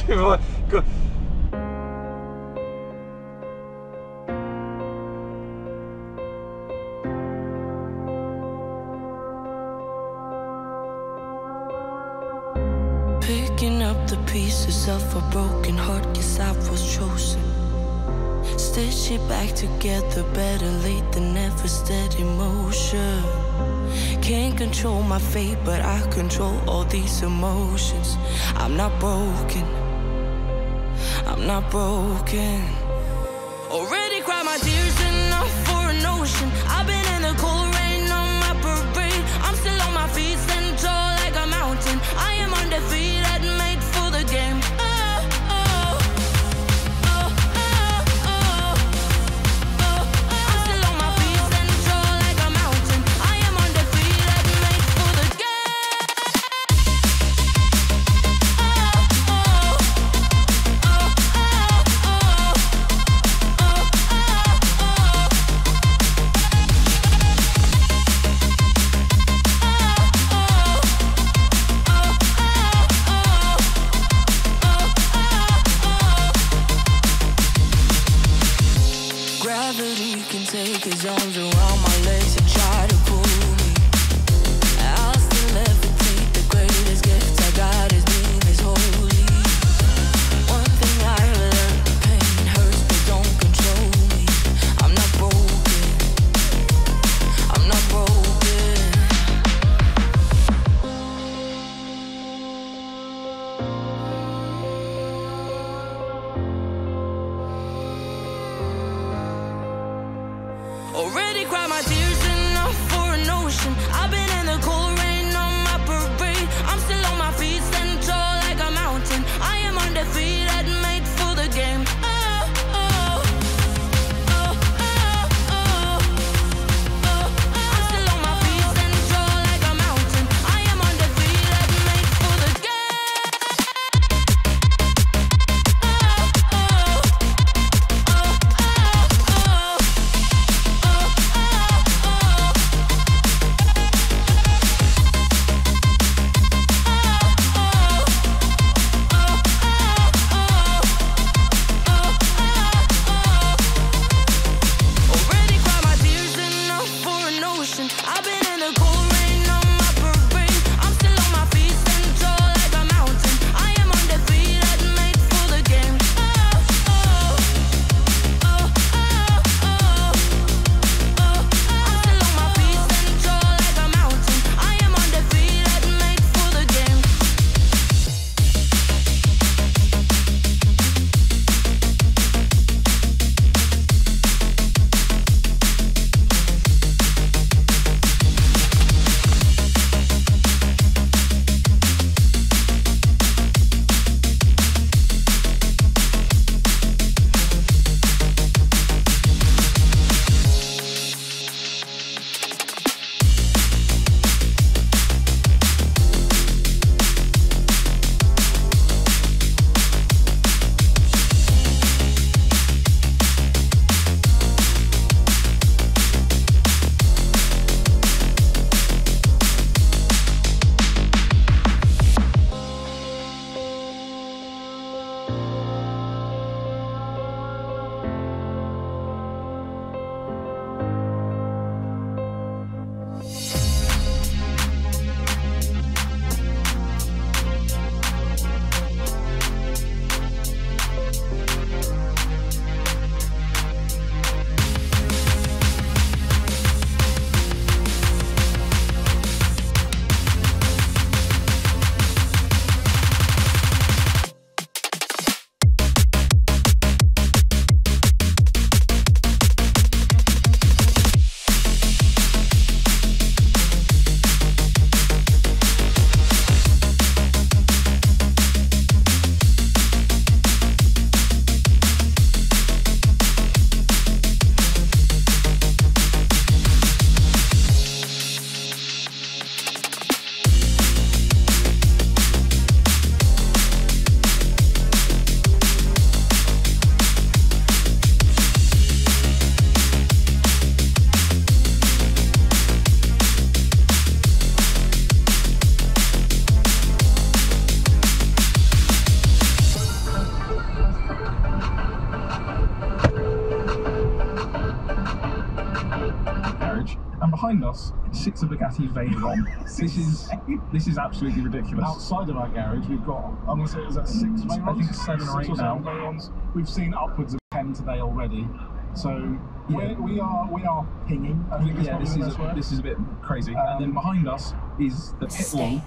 ty vole, jako... Picking up the pieces of a broken heart, guess I was chosen. Stitch it back together, better late than never, steady motion. Can't control my fate, but I control all these emotions. I'm not broken, I'm not broken. Already cried my tears enough for an ocean. I've been in the cold rain on my parade. I'm still on my feet, stand tall like a mountain. I am undefeated, made for the game. behind us, 6 of Bugatti Veyron. This is absolutely ridiculous. Outside of our garage, we've got, I'm going to say, is that 6 Veyrons? I think 7 or 8 now. Veyrons. We've seen upwards of 10 today already. So yeah. we are pinging. I think this is a bit crazy. And then behind us is the pit wall.